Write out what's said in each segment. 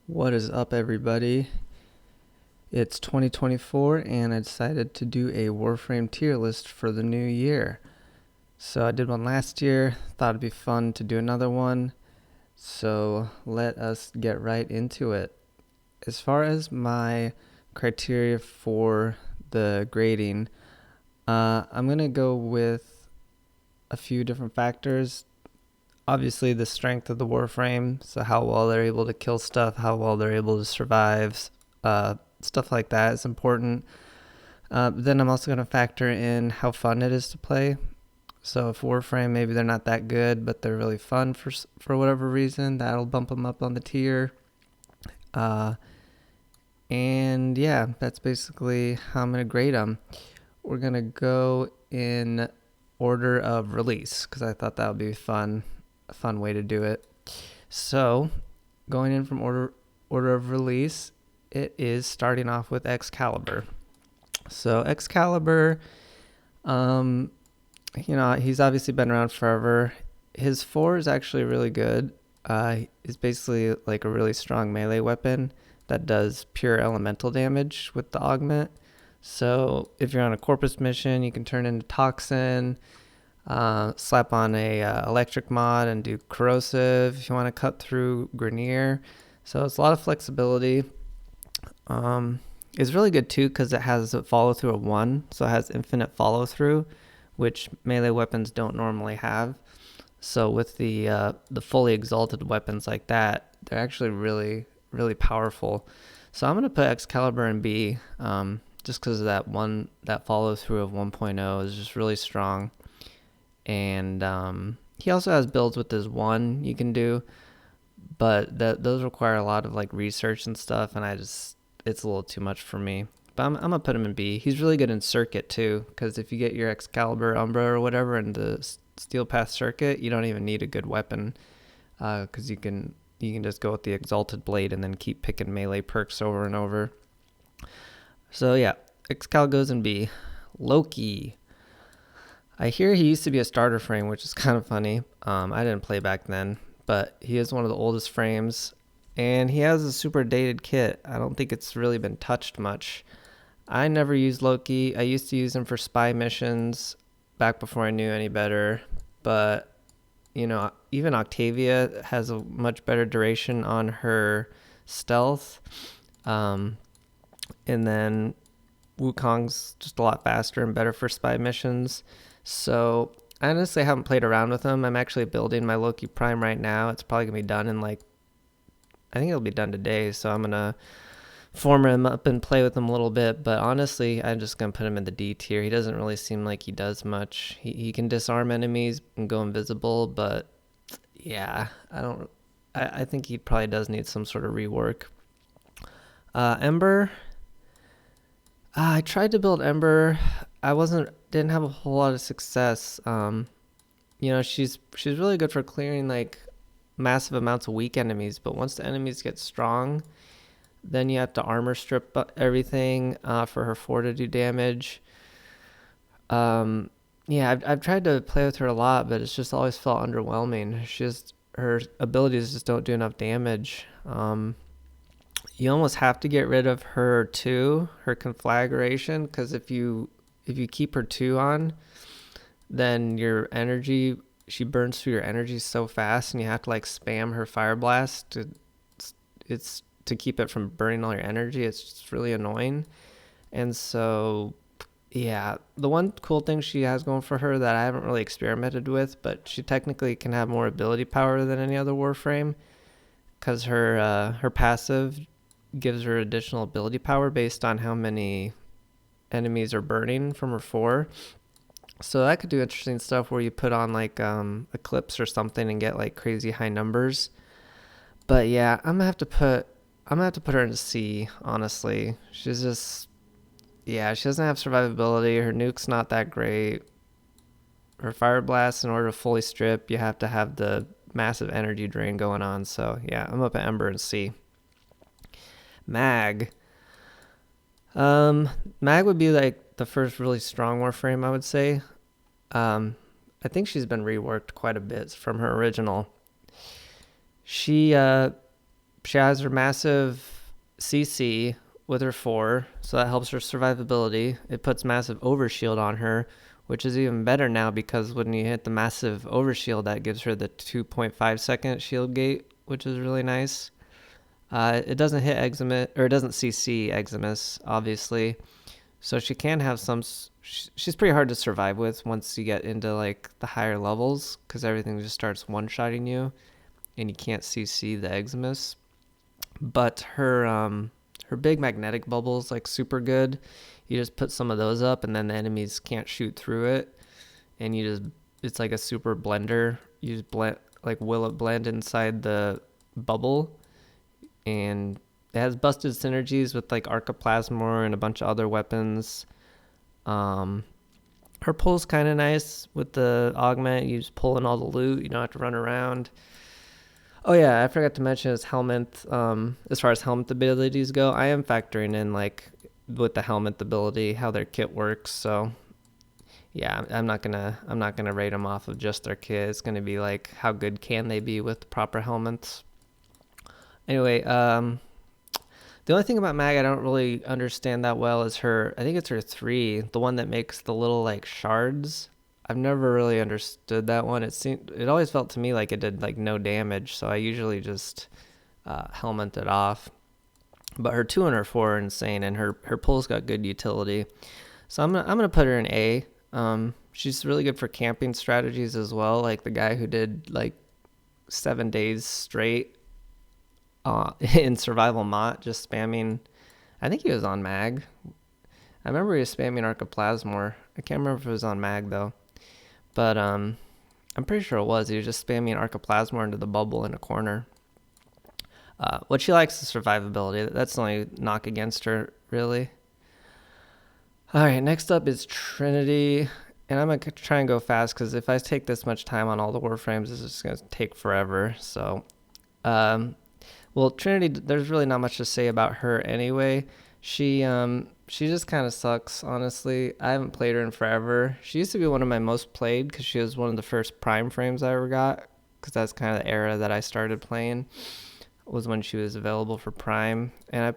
What is up, everybody? It's 2024 and I decided to do a Warframe tier list for the new year. So I did one last year, thought it'd be fun to do another one. So let us get right into it. As far as my criteria for the grading, I'm going to go with a few different factors. Obviously, the strength of the Warframe, so how well they're able to kill stuff, how well they're able to survive, stuff like that is important. Then I'm also going to factor in how fun it is to play. So if Warframe, maybe they're not that good, but they're really fun for whatever reason, that'll bump them up on the tier. And yeah, that's basically how I'm going to grade them. We're going to go in order of release because I thought that would be a fun way to do it. So going in from order of release, it is starting off with Excalibur. So Excalibur, he's obviously been around forever. His 4 is actually really good. It's basically like a really strong melee weapon that does pure elemental damage with the augment. So if you're on a Corpus mission, you can turn into Toxin, slap on a electric mod and do corrosive if you want to cut through Grenier. So it's a lot of flexibility. It's really good too because it has a follow through of 1, so it has infinite follow through, which melee weapons don't normally have. So with the fully exalted weapons like that, they're actually really, really powerful. So I'm gonna put Excalibur in B, just because of that follow through of 1.0 is just really strong. And he also has builds with his 1 you can do, but those require a lot of like research and stuff, and it's a little too much for me. But I'm gonna put him in B. He's really good in circuit too, because if you get your Excalibur Umbra or whatever in the Steel Path circuit, you don't even need a good weapon, because you can just go with the Exalted Blade and then keep picking melee perks over and over. So yeah, Excalibur goes in B. Loki. I hear he used to be a starter frame, which is kind of funny. I didn't play back then, but he is one of the oldest frames, and he has a super dated kit. I don't think it's really been touched much. I never used Loki. I used to use him for spy missions back before I knew any better, but even Octavia has a much better duration on her stealth. And then Wukong's just a lot faster and better for spy missions. So I honestly haven't played around with him. I'm actually building my Loki Prime right now. It's probably going to be done I think it'll be done today. So I'm going to form him up and play with him a little bit. But honestly, I'm just going to put him in the D tier. He doesn't really seem like he does much. He can disarm enemies and go invisible. But yeah, I think he probably does need some sort of rework. Ember. I tried to build Ember. Didn't have a whole lot of success. She's really good for clearing like massive amounts of weak enemies, but once the enemies get strong, then you have to armor strip everything for her 4 to do damage. I've tried to play with her a lot, but it's just always felt underwhelming. Her abilities just don't do enough damage. You almost have to get rid of her 2, her conflagration, because if you keep her 2 on, then she burns through your energy so fast, and you have to like spam her fire blast to keep it from burning all your energy. It's just really annoying. And so yeah, the one cool thing she has going for her that I haven't really experimented with, but she technically can have more ability power than any other Warframe, because her passive gives her additional ability power based on how many enemies are burning from her 4. So that could do interesting stuff where you put on like Eclipse or something and get like crazy high numbers. But yeah, I'm gonna have to put her in C, honestly. She doesn't have survivability. Her nuke's not that great. Her fire blast, in order to fully strip, you have to have the massive energy drain going on. So yeah, I'm up at Ember and C. Mag. Mag would be like the first really strong Warframe, I would say. I think she's been reworked quite a bit from her original. She She has her massive CC with her 4, so that helps her survivability. It puts massive overshield on her, which is even better now because when you hit the massive overshield, that gives her the 2.5 second shield gate, which is really nice. It doesn't hit Eximus, or it doesn't CC Eximus, obviously. So she can have some... She's pretty hard to survive with once you get into like the higher levels, because everything just starts one-shotting you, and you can't CC the Eximus. But her big magnetic bubble's like super good. You just put some of those up, and then the enemies can't shoot through it, and it's like a super blender. You just will it blend inside the bubble, and it has busted synergies with like Arcoplasmor and a bunch of other weapons. Her pull's kind of nice with the augment. You just pull in all the loot. You don't have to run around. Oh yeah, I forgot to mention his helmet. As far as helmet abilities go, I am factoring in like with the helmet ability how their kit works. So yeah, I'm not gonna rate them off of just their kit. It's gonna be like how good can they be with proper helmets. Anyway, the only thing about Mag I don't really understand that well is I think it's her 3, the one that makes the little like shards. I've never really understood that one. It always felt to me like it did like no damage, so I usually just helmet it off. But her 2 and her 4 are insane, and her pull's got good utility. So I'm gonna put her in A. She's really good for camping strategies as well, like the guy who did like 7 days straight in survival mott, just spamming. I think he was on mag. I remember he was spamming Arcoplasmor. I can't remember if it was on mag though, but I'm pretty sure it was. He was just spamming Arcoplasmor into the bubble in a corner. What she likes is survivability. That's the only knock against her, really. All right, next up is Trinity, and I'm gonna try and go fast because if I take this much time on all the Warframes, it's just gonna take forever. So, well, Trinity, there's really not much to say about her anyway. She just kind of sucks, honestly. I haven't played her in forever. She used to be one of my most played because she was one of the first Prime frames I ever got, because that's kind of the era that I started playing, was when she was available for Prime. And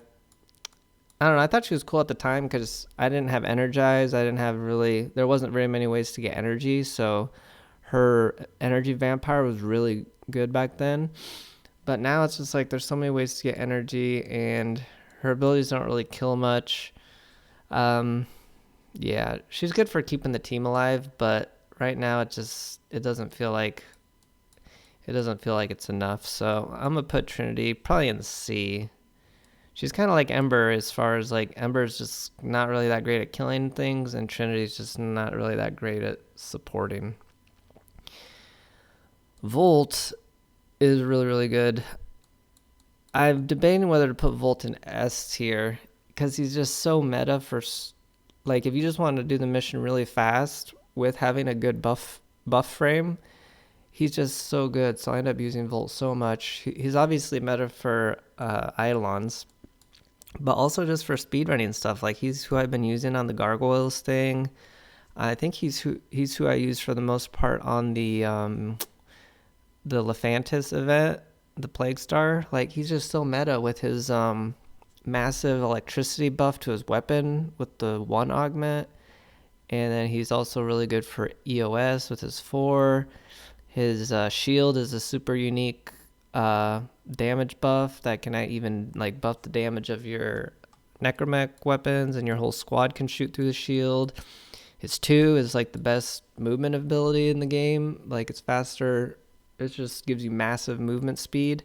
I don't know, I thought she was cool at the time because I didn't have Energize. There wasn't very many ways to get energy, so her energy vampire was really good back then. But now it's just like there's so many ways to get energy, and her abilities don't really kill much. Yeah, she's good for keeping the team alive, but right now it doesn't feel like it's enough. So I'm gonna put Trinity probably in C. She's kind of like Ember, as far as like Ember's just not really that great at killing things, and Trinity's just not really that great at supporting. Volt is really, really good. I'm debating whether to put Volt in S tier because he's just so meta for, like, if you just want to do the mission really fast with having a good buff frame, he's just so good. So I end up using Volt so much. He's obviously meta for Eidolons, but also just for speedrunning stuff. Like, he's who I've been using on the Gargoyles thing. I think he's who I use for the most part on the Lephantis event, the Plague Star. Like, he's just so meta with his massive electricity buff to his weapon with the 1 augment. And then he's also really good for EOS with his 4. His shield is a super unique damage buff that can even like buff the damage of your necromech weapons, and your whole squad can shoot through the shield. His 2 is like the best movement ability in the game. Like, it's faster. It just gives you massive movement speed.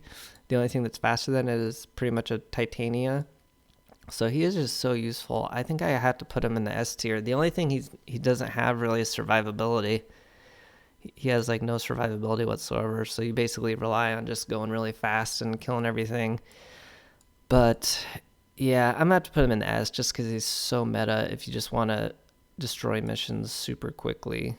The only thing that's faster than it is pretty much a Titania. So he is just so useful. I think I have to put him in the S tier. The only thing he doesn't have really is survivability. He has like no survivability whatsoever. So you basically rely on just going really fast and killing everything. But yeah, I'm gonna have to put him in the S just because he's so meta if you just want to destroy missions super quickly.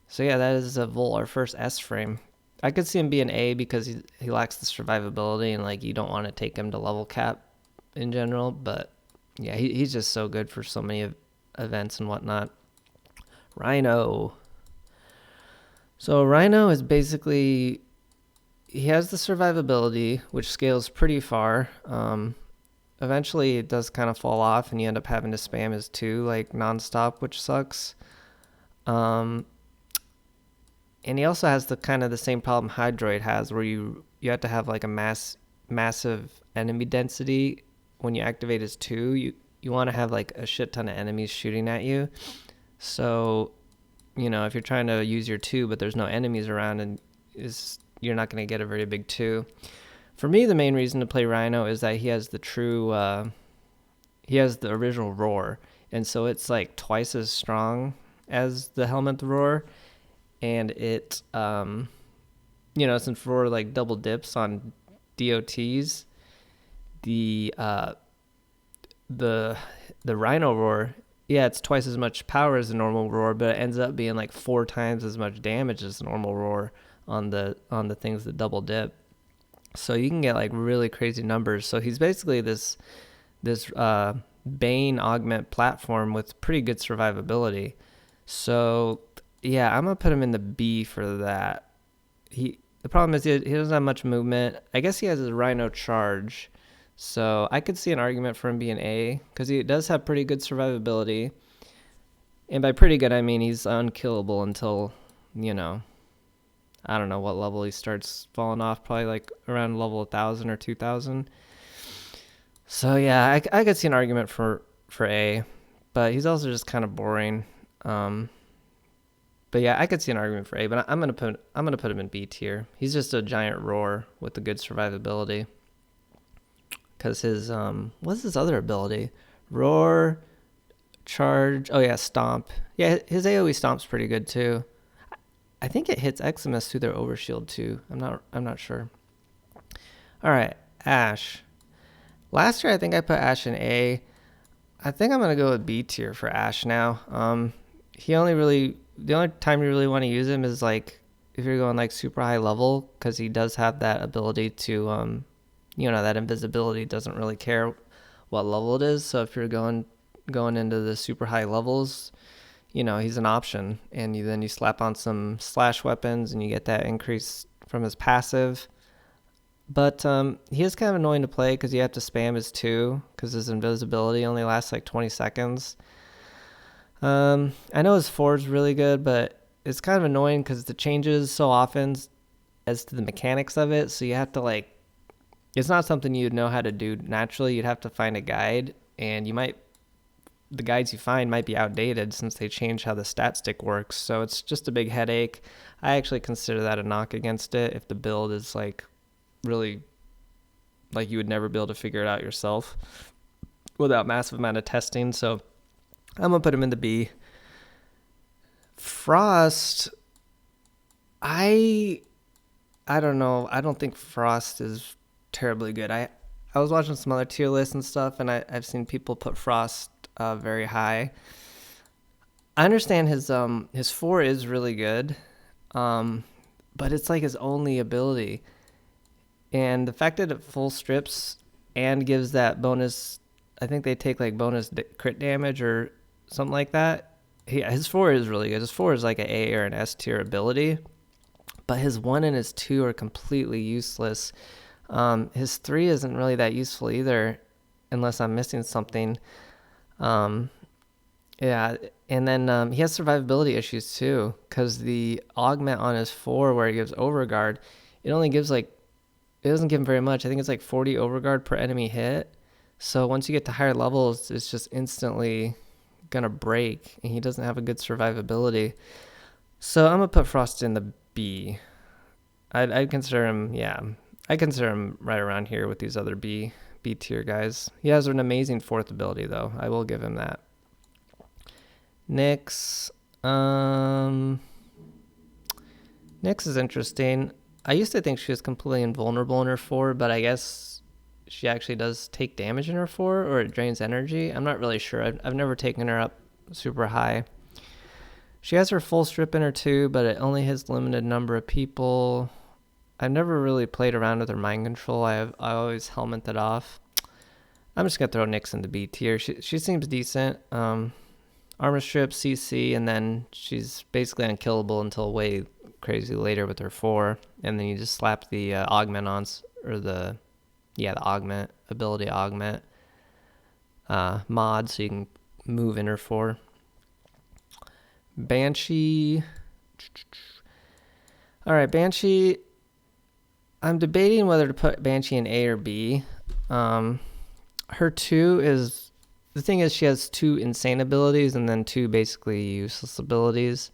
So yeah, that is a Volt, our first S frame. I could see him being A because he lacks the survivability, and like you don't want to take him to level cap in general. But yeah, he's just so good for so many events and whatnot. Rhino. So Rhino is basically, he has the survivability, which scales pretty far. Eventually it does kind of fall off and you end up having to spam his 2 like nonstop, which sucks. And he also has the kind of the same problem Hydroid has, where you have to have like a massive enemy density when you activate his 2. You want to have like a shit ton of enemies shooting at you. So, if you're trying to use your 2 but there's no enemies around, and you're not going to get a very big 2. For me, the main reason to play Rhino is that he has the original roar, and so it's like twice as strong as the Helmet roar, and it since roar like double dips on DOTs, the Rhino roar, yeah, it's twice as much power as the normal roar, but it ends up being like 4 times as much damage as the normal roar on the things that double dip. So you can get like really crazy numbers. So he's basically this Bane augment platform with pretty good survivability. So yeah, I'm gonna put him in the B for that. The problem is he doesn't have much movement. I guess he has his Rhino charge, so I could see an argument for him being A, because he does have pretty good survivability. And by pretty good, I mean he's unkillable until, I don't know what level he starts falling off, probably like around level 1,000 or 2,000. So yeah, I could see an argument for A, but he's also just kind of boring. But yeah, I could see an argument for A, but I'm gonna put him in B tier. He's just a giant roar with a good survivability. Cause his what's his other ability? Roar, charge. Oh yeah, stomp. Yeah, his AoE stomp's pretty good too. I think it hits Eximus through their overshield too. I'm not sure. All right, Ashe. Last year I think I put Ashe in A. I think I'm gonna go with B tier for Ashe now. The only time you really want to use him is like if you're going like super high level, because he does have that ability to that invisibility doesn't really care what level it is. So if you're going into the super high levels, he's an option, and then you slap on some slash weapons and you get that increase from his passive. But he is kind of annoying to play because you have to spam his 2 because his invisibility only lasts like 20 seconds. I know his 4 is really good, but it's kind of annoying because it changes so often as to the mechanics of it. So you have to it's not something you'd know how to do naturally. You'd have to find a guide, and the guides you find might be outdated since they changed how the stat stick works. So it's just a big headache. I actually consider that a knock against it if the build is like really like you would never be able to figure it out yourself without massive amount of testing. So I'm gonna put him in the B. Frost, I don't know. I don't think Frost is terribly good. I was watching some other tier lists and stuff, and I've seen people put Frost very high. I understand his 4 is really good, but it's like his only ability, and the fact that it full strips and gives that bonus, I think they take like bonus crit damage or something like that. His 4 is really good. His 4 is like an A or an S tier ability, but his 1 and his 2 are completely useless. His 3 isn't really that useful either, unless I'm missing something. Yeah, and then he has survivability issues too, because the augment on his 4 where he gives overguard, it doesn't give him very much. I think it's like 40 overguard per enemy hit. So once you get to higher levels, it's just instantly gonna break, and he doesn't have a good survivability. So I'm gonna put Frost in the B. I'd consider him, yeah. I consider him right around here with these other B tier guys. He has an amazing 4th ability though. I will give him that. Nyx. Nyx is interesting. I used to think she was completely invulnerable in her 4, but I guess she actually does take damage in her 4, or it drains energy. I'm not really sure. I've never taken her up super high. She has her full strip in her 2, but it only hits limited number of people. I've never really played around with her mind control. I always helmet that off. I'm just gonna throw Nyx in the B tier. She seems decent. Armor strip, CC, and then she's basically unkillable until way crazy later with her 4, and then you just slap the augment on, or the augment ability, augment mod, so you can move in her 4. Banshee. All right, Banshee. I'm debating whether to put Banshee in A or B. Her 2 is, the thing is, she has 2 insane abilities and then 2 basically useless abilities.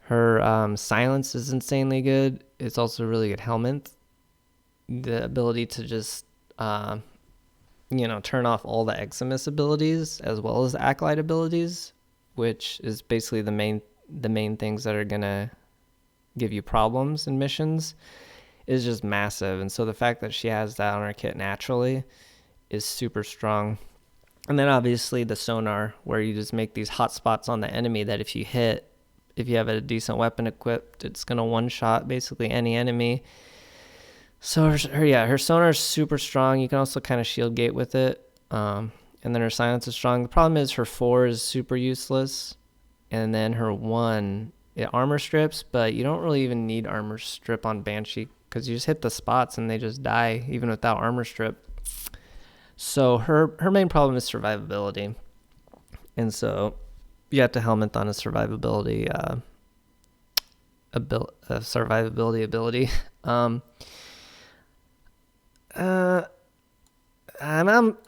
Her silence is insanely good. It's also a really good helmet. The ability to just, turn off all the Eximus abilities as well as the Acolyte abilities, which is basically the main things that are gonna give you problems in missions, is just massive. And so the fact that she has that on her kit naturally is super strong. And then obviously the sonar, where you just make these hot spots on the enemy that if you have a decent weapon equipped, it's gonna one-shot basically any enemy. So her sonar is super strong. You can also kind of shield gate with it. And then her silence is strong. The problem is her 4 is super useless. And then her 1, it armor strips, but you don't really even need armor strip on Banshee because you just hit the spots and they just die even without armor strip. So her main problem is survivability. And so you have to helmet on a survivability ability. I'll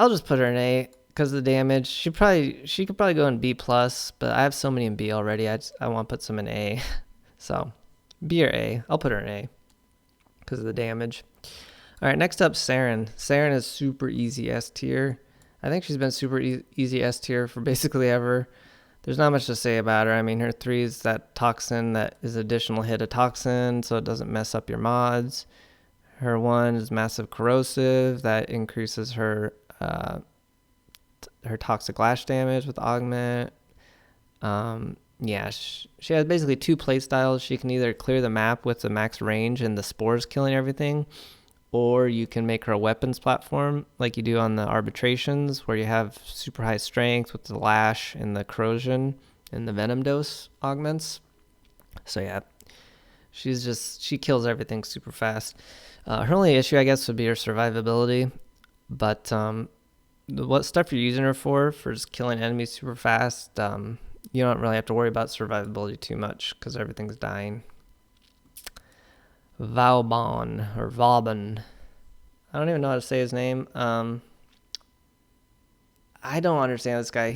just put her in A because of the damage. She could probably go in B+, but I have so many in B already. I want to put some in A. So B or A. I'll put her in A because of the damage. All right, next up, Saryn. Saryn is super easy S tier. I think she's been super easy S tier for basically ever. There's not much to say about her. I mean, her 3 is that toxin that is additional hit of toxin, so it doesn't mess up your mods. Her 1 is massive corrosive that increases her toxic lash damage with augment. She has basically 2 playstyles. She can either clear the map with the max range and the spores killing everything, or you can make her a weapons platform like you do on the arbitrations, where you have super high strength with the lash and the corrosion and the venom dose augments. So yeah, she kills everything super fast. Her only issue, I guess, would be her survivability, but what stuff you're using her for just killing enemies super fast, you don't really have to worry about survivability too much because everything's dying. Vauban or Vauban. I don't even know how to say his name. I don't understand this guy. I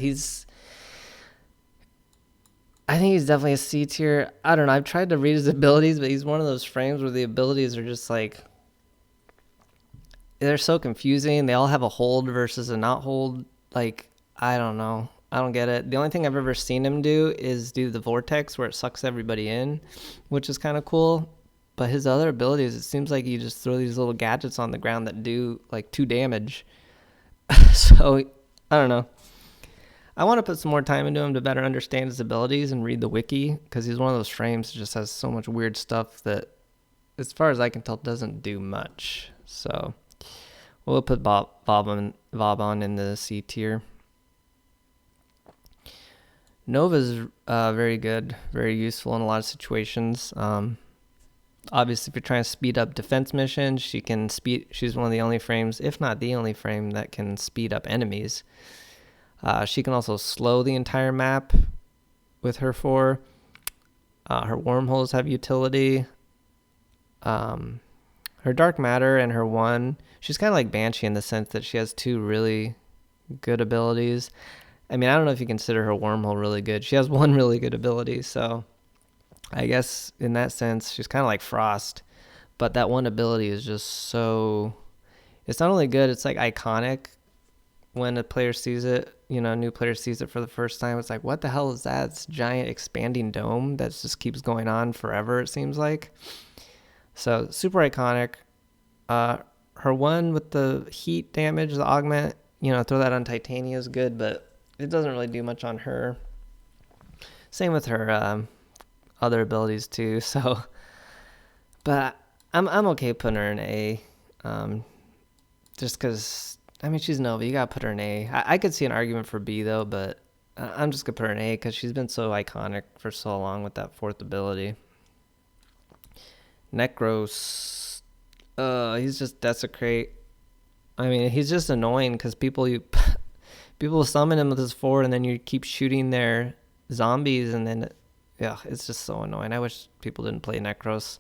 think he's definitely a C tier. I don't know. I've tried to read his abilities, but he's one of those frames where the abilities are just like, they're so confusing. They all have a hold versus a not hold. Like, I don't know. I don't get it. The only thing I've ever seen him do is do the vortex where it sucks everybody in, which is kind of cool. But his other abilities, it seems like you just throw these little gadgets on the ground that do like 2 damage. So, I don't know. I want to put some more time into him to better understand his abilities and read the wiki, because he's one of those frames that just has so much weird stuff that, as far as I can tell, doesn't do much. So, we'll put Vauban in the C tier. Nova's very good, very useful in a lot of situations. Obviously, if you're trying to speed up defense missions, she's one of the only frames, if not the only frame, that can speed up enemies. She can also slow the entire map with her 4. Her wormholes have utility. Her dark matter and her 1, she's kind of like Banshee in the sense that she has 2 really good abilities. I mean, I don't know if you consider her wormhole really good. She has 1 really good ability, so I guess in that sense, she's kind of like Frost. But that 1 ability is just so... It's not only good, it's like iconic. When a player sees it, a new player sees it for the first time, it's like, what the hell is that? It's a giant expanding dome that just keeps going on forever, it seems like. So, super iconic. Her 1 with the heat damage, the augment, throw that on Titania is good, but it doesn't really do much on her. Same with her other abilities too. So, but I'm okay putting her in A, just because, I mean, she's Nova. You gotta put her in A. I could see an argument for B though, but I'm just gonna put her in A because she's been so iconic for so long with that 4th ability. Nekros, he's just desecrate. I mean, he's just annoying because people summon him with his forward, and then you keep shooting their zombies, and then yeah, it's just so annoying. I wish people didn't play Nekros.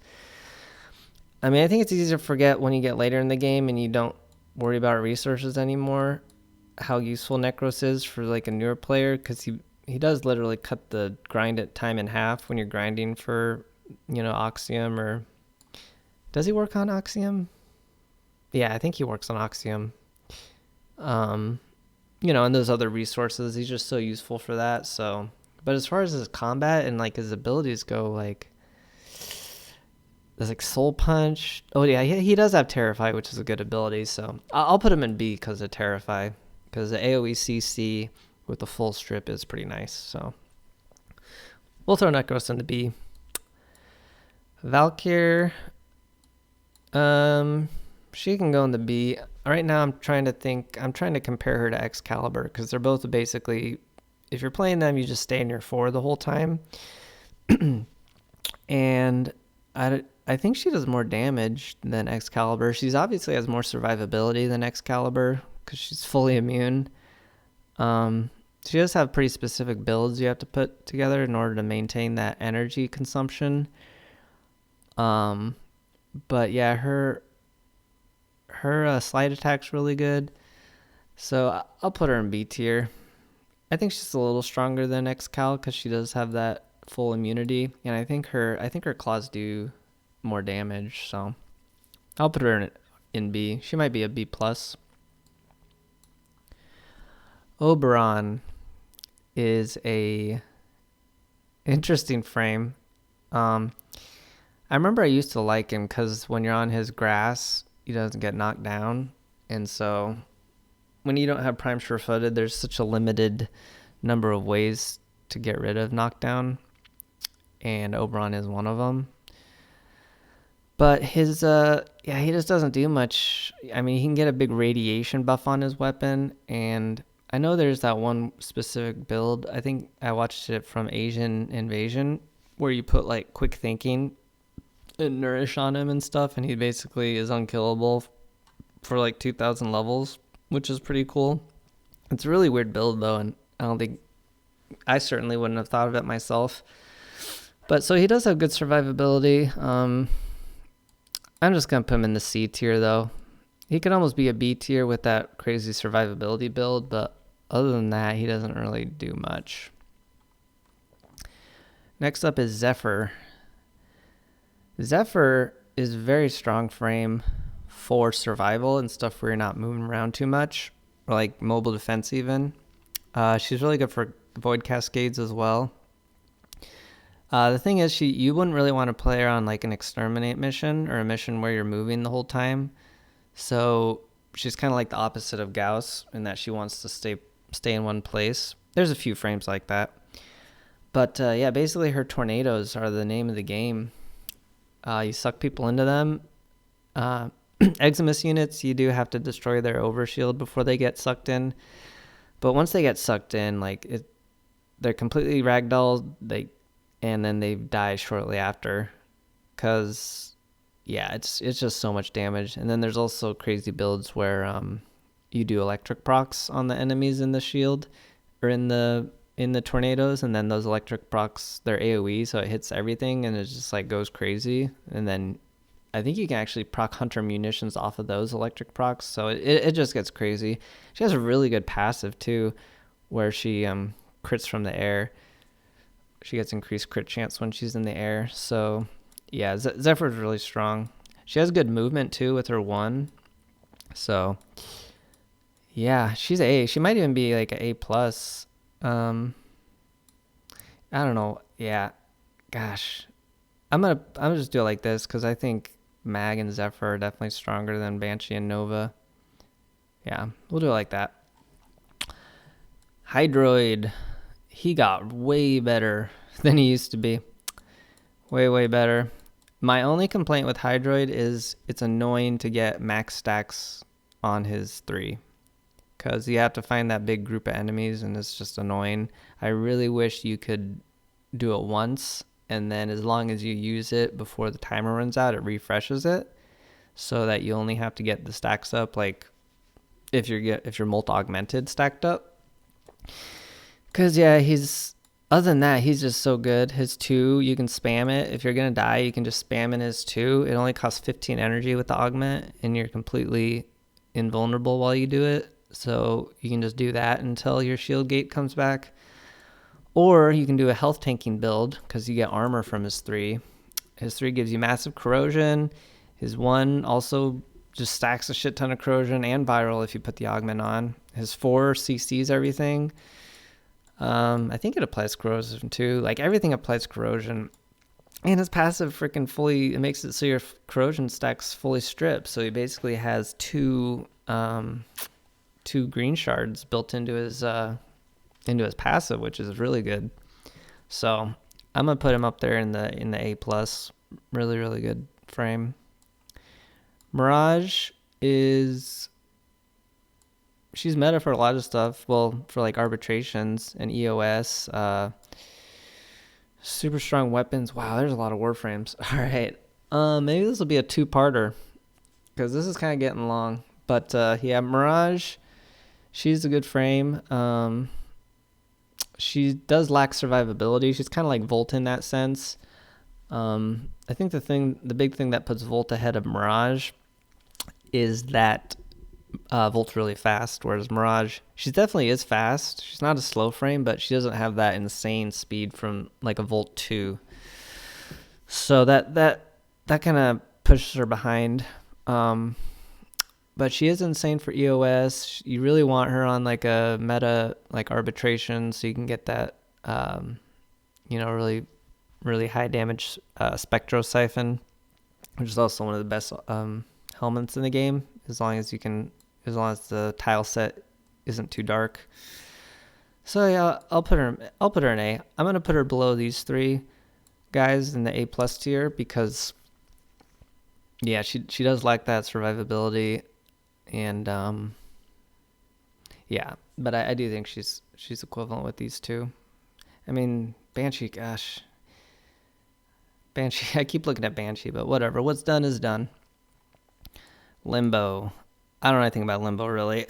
I mean, I think it's easy to forget when you get later in the game and you don't worry about resources anymore, how useful Nekros is for like a newer player, because he does literally cut the grind at time in half when you're grinding for, Oxium, or does he work on Oxium? Yeah, I think he works on Oxium. And those other resources, he's just so useful for that. So, but as far as his combat and like his abilities go, like there's like Soul Punch. Oh yeah, he does have Terrify, which is a good ability. So I'll put him in B because of Terrify, because the AoE CC with the full strip is pretty nice. So we'll throw Nekros into B. Valkyr, she can go in the B. Right now I'm trying to compare her to Excalibur, because they're both basically, if you're playing them, you just stay in your 4 the whole time. And I think she does more damage than Excalibur. She's obviously has more survivability than Excalibur because she's fully immune. She does have pretty specific builds you have to put together in order to maintain that energy consumption. But yeah, her slide attack's really good. So I'll put her in B tier. I think she's a little stronger than Excal because she does have that full immunity, and I think her claws do more damage. So I'll put her in B. She might be a B plus. Oberon is a interesting frame. I remember I used to like him because when you're on his grass, he doesn't get knocked down, and so when you don't have Prime Sure-Footed, there's such a limited number of ways to get rid of knockdown, and Oberon is one of them. But his he just doesn't do much. I mean, he can get a big radiation buff on his weapon, and I know there's that one specific build. I think I watched it from Asian Invasion, where you put like quick thinking and nourish on him and stuff, and he basically is unkillable for like 2,000 levels, which is pretty cool. It's a really weird build though, and I certainly wouldn't have thought of it myself. But so he does have good survivability. I'm just gonna put him in the C tier though. He could almost be a B tier with that crazy survivability build, but other than that, he doesn't really do much. Next up is Zephyr. Zephyr is a very strong frame for survival and stuff where you're not moving around too much, or like mobile defense even. She's really good for void cascades as well. The thing is, you wouldn't really want to play her on like an exterminate mission or a mission where you're moving the whole time. So she's kind of like the opposite of Gauss in that she wants to stay in one place. There's a few frames like that. But yeah, basically her tornadoes are the name of the game. You suck people into them. Eximus units, you do have to destroy their overshield before they get sucked in. But once they get sucked in, they're completely ragdolled. And then they die shortly after, because yeah, it's just so much damage. And then there's also crazy builds where you do electric procs on the enemies in the shield or in the tornadoes, and then those electric procs, they're AoE, so it hits everything and it just like goes crazy. And then I think you can actually proc hunter munitions off of those electric procs, so it just gets crazy. She has a really good passive too, where she crits from the air. She gets increased crit chance when she's in the air. So yeah, Zephyr's really strong. She has good movement too with her 1. So yeah, she's A. She might even be like an A plus. I don't know. Yeah, gosh, I'm gonna just do it like this because I think Mag and Zephyr are definitely stronger than Banshee and Nova. Yeah, we'll do it like that. Hydroid. He got way better than he used to be. Way better. My only complaint with Hydroid is it's annoying to get max stacks on his 3, because you have to find that big group of enemies and it's just annoying. I really wish you could do it once and then as long as you use it before the timer runs out, it refreshes it, so that you only have to get the stacks up like if you're multi-augmented stacked up. Because yeah, other than that, he's just so good. His 2, you can spam it. If you're gonna die, you can just spam in his 2. It only costs 15 energy with the augment, and you're completely invulnerable while you do it. So you can just do that until your shield gate comes back. Or you can do a health tanking build, because you get armor from his 3. His 3 gives you massive corrosion. His 1 also just stacks a shit ton of corrosion and viral if you put the augment on. His 4 CCs everything. I think it applies corrosion too. Like everything applies corrosion. And his passive freaking fully, it makes it so your corrosion stacks fully stripped. So he basically has 2 green shards built into his passive, which is really good. So I'm gonna put him up there in the A+. Really, really good frame. Mirage she's meta for a lot of stuff. Well, for like arbitrations and EOS, super strong weapons. Wow, there's a lot of warframes. All right, maybe this will be a 2-parter, because this is kind of getting long. But yeah, Mirage, she's a good frame. She does lack survivability. She's kind of like Volt in that sense. I think the big thing that puts Volt ahead of Mirage is that Volt's really fast, whereas Mirage, she definitely is fast. She's not a slow frame, but she doesn't have that insane speed from like a Volt 2. So that kind of pushes her behind. But she is insane for EOS. You really want her on like a meta like arbitration, so you can get that really, really high damage Spectro Siphon, which is also one of the best helmets in the game, as long as the tile set isn't too dark. So yeah, I'll put her in A. I'm gonna put her below these 3 guys in the A+ tier, because yeah, she does lack that survivability, and yeah, but I do think she's equivalent with these 2. I mean, Banshee, gosh. Banshee, I keep looking at Banshee, but whatever. What's done is done. Limbo. I don't know anything about Limbo, really.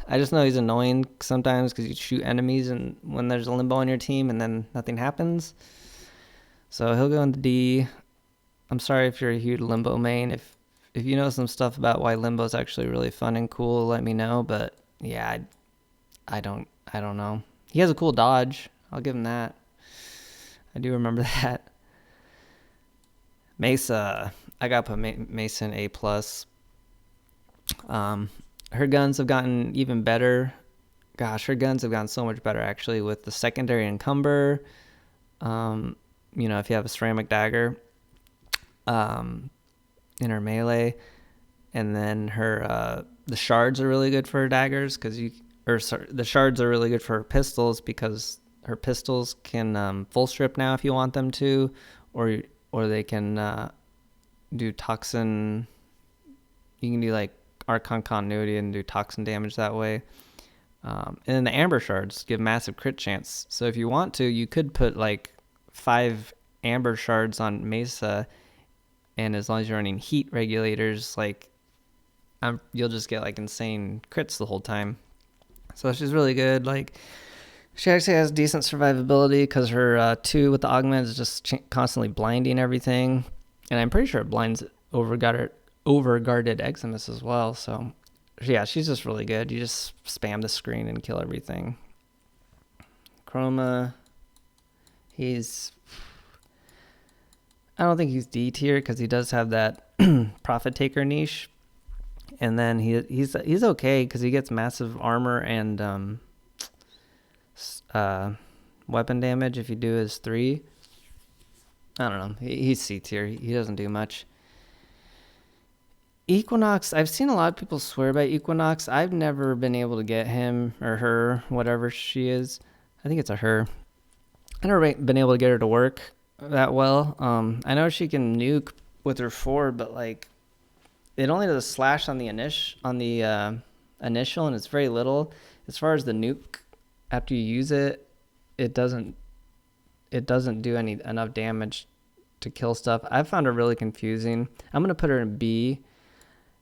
I just know he's annoying sometimes because you shoot enemies and when there's a Limbo on your team and then nothing happens. So he'll go into D. I'm sorry if you're a huge Limbo main. If you know some stuff about why Limbo is actually really fun and cool, let me know. But yeah, I don't know. He has a cool dodge. I'll give him that. I do remember that. Mesa. I got to put Mesa in A+. Her guns have gotten even better. Gosh, her guns have gotten so much better, actually, with the secondary encumber. If you have a ceramic dagger in her melee, and then her the shards are really good for her daggers, the shards are really good for her pistols, because her pistols can full strip now if you want them to, or they can do toxin. You can do like Archon continuity and do toxin damage that way. And then the Amber shards give massive crit chance. So if you want to, you could put like 5 Amber shards on Mesa, and as long as you're running heat regulators, you'll just get like insane crits the whole time. So she's really good. Like, she actually has decent survivability because her 2 with the augment is just constantly blinding everything, and I'm pretty sure it blinds overguarded Eximus as well. So yeah, she's just really good. You just spam the screen and kill everything. Chroma, I don't think he's D tier because he does have that profit taker niche, and then he's okay because he gets massive armor and weapon damage if you do his 3. I don't know. He's C tier. He doesn't do much. Equinox, I've seen a lot of people swear by Equinox. I've never been able to get him or her, whatever she is. I think it's a her. I've never been able to get her to work that well. I know she can nuke with her 4, but like it only does a slash on the initial, and it's very little. As far as the nuke, after you use it, it doesn't it doesn't do enough damage to kill stuff. I found her really confusing. I'm gonna put her in B.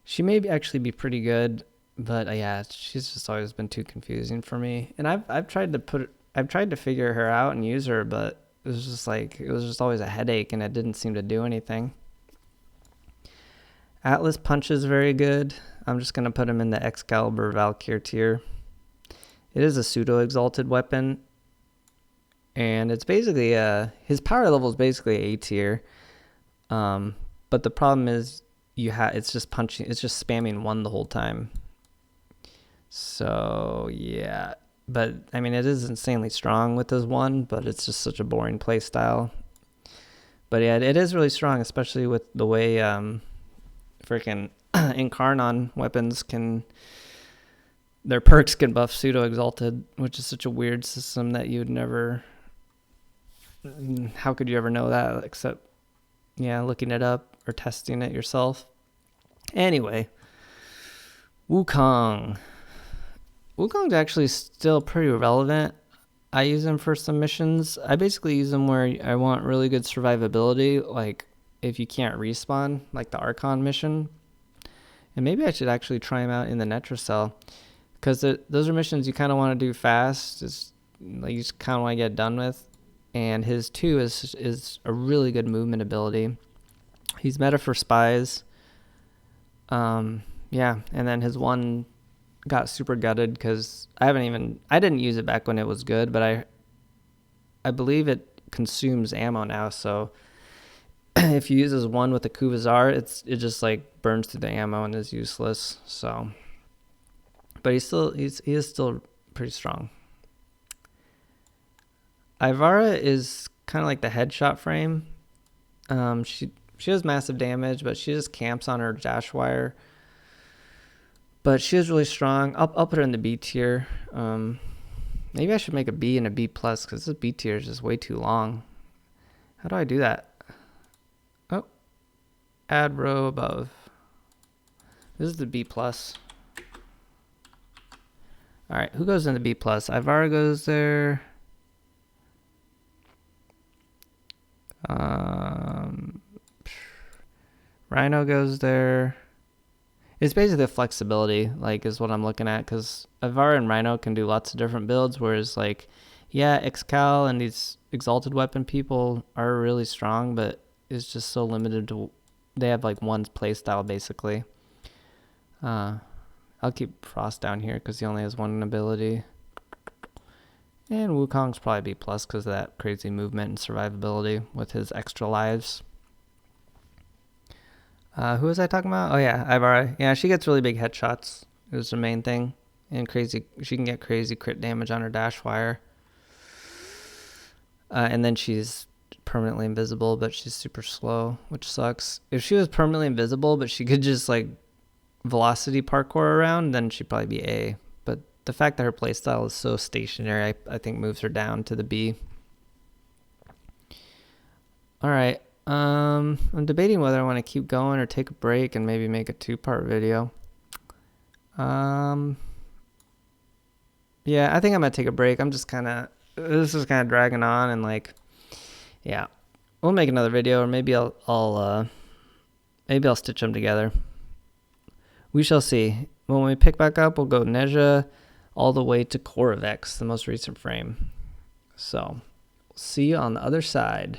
She may actually be pretty good, but yeah, she's just always been too confusing for me. And I've tried to figure her out and use her, but it was just always a headache, and it didn't seem to do anything. Atlas Punch is very good. I'm just gonna put him in the Excalibur Valkyr tier. It is a pseudo exalted weapon, and it's basically his power level is basically A tier. But the problem is it's just spamming 1 the whole time. So yeah, but I mean, it is insanely strong with this 1, but it's just such a boring play style. But yeah, it is really strong, especially with the way freaking Incarnon weapons their perks can buff pseudo exalted, which is such a weird system that you'd never. How could you ever know that except looking it up or testing it yourself? Anyway, Wukong's actually still pretty relevant. I use him for some missions. I basically use him where I want really good survivability, like if you can't respawn, like the Archon mission. And maybe I should actually try him out in the Nekros cell, because those are missions you kind of want to do fast. It's like you just kind of want to get done with. And his 2 is a really good movement ability. He's meta for spies. And then his 1 got super gutted because I didn't use it back when it was good, but I believe it consumes ammo now. So if you use his 1 with the Kuvazar, it just like burns through the ammo and is useless. So, but he is still pretty strong. Ivara is kind of like the headshot frame. She has massive damage, but she just camps on her dash wire. But she is really strong. I'll put her in the B tier. Maybe I should make a B and a B plus, because this B tier is just way too long. How do I do that? Oh, add row above. This is the B plus. All right, who goes in the B plus? Ivara goes there. Rhino goes there. It's basically flexibility, like, is what I'm looking at, because Ivara and Rhino can do lots of different builds, whereas, like, yeah, Excal and these exalted weapon people are really strong, but it's just so limited to, they have, like, 1 play style, basically. I'll keep Frost down here, because he only has 1 ability. And Wukong's probably B+, because of that crazy movement and survivability with his extra lives. Who was I talking about? Oh yeah, Ivara. Yeah, she gets really big headshots. It was the main thing. And she can get crazy crit damage on her dash wire. And then she's permanently invisible, but she's super slow, which sucks. If she was permanently invisible, but she could just like velocity parkour around, then she'd probably be A. But the fact that her playstyle is so stationary, I think moves her down to the B. All right. I'm debating whether I want to keep going or take a break and maybe make a 2-part video. Yeah, I think I'm gonna take a break. This is kind of dragging on, and like, yeah, we'll make another video, or maybe I'll stitch them together. We shall see. When we pick back up, we'll go Neja all the way to qorvex, the most recent frame. So, see you on the other side.